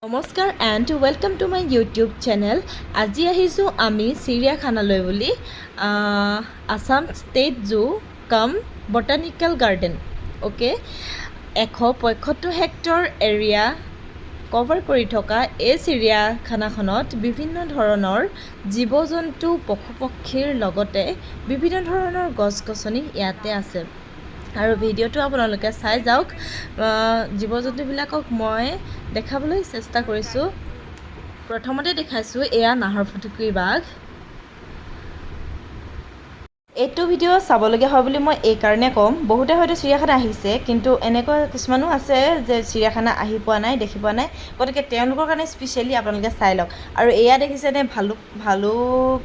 নমস্কাৰ and welcome to my YouTube channel. আজি আহিছোঁ আমি চিৰিয়াখানালৈ বুলি। Assam state zoo cum botanical garden. Okay, 175 hectare area cover কৰি থকা এই চিৰিয়াখানাখনত বিভিন্ন ধৰণৰ জীৱ জন্তু পশু পক্ষীৰ লগতে বিভিন্ন ধৰণৰ গছ গছনি ইয়াতে আছে। আৰু ভিডিঅ'টো আপোনালোকে চাই যাওক। জীৱ জন্তুবিলাকক মই দেখাবলৈ চেষ্টা কৰিছোঁ। প্ৰথমতে দেখাইছোঁ এয়া নাহৰফুটুকী বাঘ। এইটো ভিডিঅ' চাবলগীয়া হয় বুলি মই এইকাৰণে ক'ম, বহুতে হয়তো চিৰিয়াখানা আহিছে কিন্তু এনেকুৱা কিছুমানো আছে যে চিৰিয়াখানা আহি পোৱা নাই, দেখি পোৱা নাই, গতিকে তেওঁলোকৰ কাৰণে স্পেচিয়েলি আপোনালোকে চাই লওক। আৰু এয়া দেখিছেনে ভালুক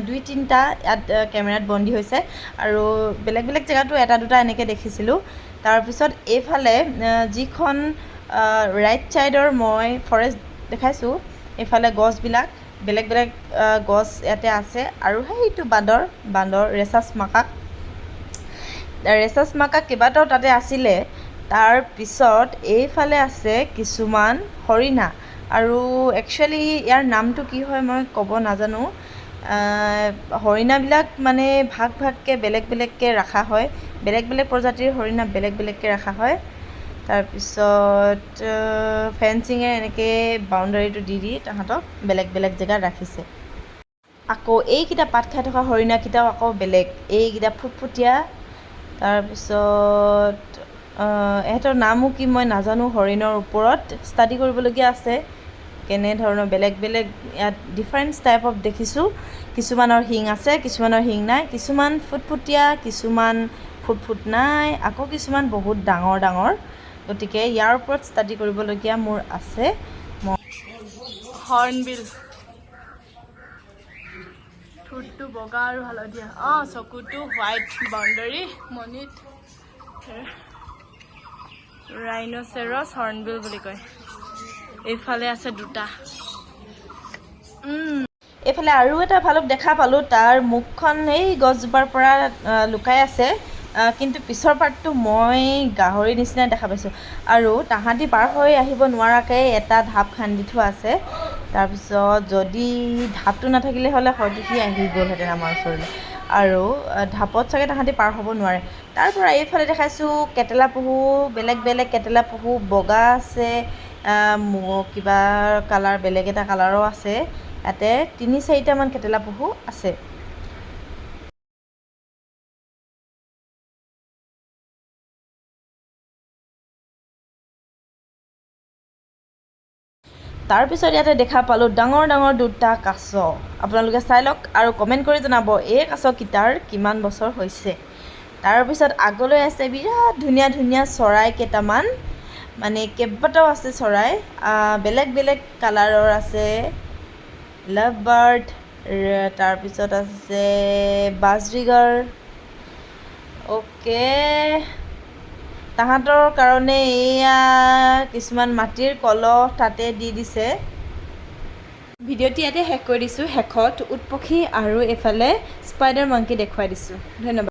2-3টা ইয়াত কেমেৰাত বন্দী হৈছে। আৰু বেলেগ বেলেগ জেগাতো এটা দুটা এনেকৈ দেখিছিলোঁ। তাৰপিছত এইফালে যিখন ৰাইট ছাইডৰ মই ফৰেষ্ট দেখাইছোঁ, এইফালে গছবিলাক বেলেগ বেলেগ গছ ইয়াতে আছে। আৰু সেইটো বান্দৰ ৰেচাছ মাকাক কেইবাটাও তাতে আছিলে। তাৰপিছত এইফালে আছে কিছুমান হৰিণা। আৰু একচুৱেলি ইয়াৰ নামটো কি হয় মই ক'ব নাজানো। হৰিণাবিলাক মানে ভাগ ভাগকৈ বেলেগ বেলেগকৈ ৰখা হয়, বেলেগ বেলেগ প্ৰজাতিৰ হৰিণা বেলেগ বেলেগকৈ ৰখা হয়। তাৰপিছত ফেঞ্চিঙে এনেকৈ বাউণ্ডাৰীটো দি তাহাঁতক বেলেগ বেলেগ জেগাত ৰাখিছে। আকৌ এইকেইটা পাত খাই থকা হৰিণাকেইটাও আকৌ বেলেগ, এইকেইটা ফুটফুটীয়া। তাৰপিছত ইহঁতৰ নামো কি মই নাজানো। হৰিণৰ ওপৰত ষ্টাডি কৰিবলগীয়া আছে, কেনেধৰণৰ বেলেগ বেলেগ ইয়াত ডিফাৰেণ্ট টাইপ অফ দেখিছোঁ। কিছুমানৰ শিং আছে, কিছুমানৰ শিং নাই, কিছুমান ফুটফুটীয়া, কিছুমান ফুটফুট নাই, আকৌ কিছুমান বহুত ডাঙৰ ডাঙৰ। গতিকে ইয়াৰ ওপৰত ষ্টাডি কৰিবলগীয়া মোৰ আছে। হৰ্ণবিল, ঠোঁটটো বগা আৰু হালধীয়া, চকুটো হোৱাইট, বাউণ্ডাৰী মণিত ৰাইন'চেৰছ হৰ্ণবিল বুলি কয়। এইফালে আছে দুটা। এইফালে আৰু এটা ভালুক দেখা পালোঁ, তাৰ মুখখন এই গছজোপাৰ পৰা লুকাই আছে। কিন্তু পিছৰ পাৰ্টটো মই গাহৰি নিচিনাই দেখা পাইছোঁ। আৰু তাহাঁতি পাৰ হৈ আহিব নোৱাৰাকৈ এটা ঢাপ খান্দি থোৱা আছে। তাৰপিছত যদি ঢাপটো নাথাকিলে হ'লে হয়তো সি আহি গ'লহেঁতেন আমাৰ ওচৰলৈ। আৰু ঢাপত চাগে তাহাঁতি পাৰ হ'ব নোৱাৰে। তাৰ পৰা এইফালে দেখাইছোঁ কেটেলা পহু, বেলেগ বেলেগ কেটেলা পহু, বগা আছে, কিবা কালাৰ বেলেগ এটা কালাৰো আছে। ইয়াতে 3-4টামান কেটেলা পহু আছে। তাৰপিছত ইয়াতে দেখা পালোঁ ডাঙৰ ডাঙৰ দুটা কাছ। আপোনালোকে চাই লওক আৰু কমেণ্ট কৰি জনাব এই কাছকেইটাৰ কিমান বছৰ হৈছে। তাৰপিছত আগলৈ আছে বিৰাট ধুনীয়া ধুনীয়া চৰাই কেইটামান, মানে কেইবাটাও আছে চৰাই, বেলেগ বেলেগ কালাৰৰ আছে। লাভ বাৰ্ড, তাৰপিছত আছে বাজৰিগাৰ। অ'কে, তাহাঁতৰ কাৰণে এয়া কিছুমান মাটিৰ কলহ তাতে দি দিছে। ভিডিঅ'টি ইয়াতে শেষ কৰি দিছোঁ। শেষত উট পক্ষী আৰু এইফালে স্পাইডাৰ মাংকি দেখুৱাই দিছোঁ। ধন্যবাদ।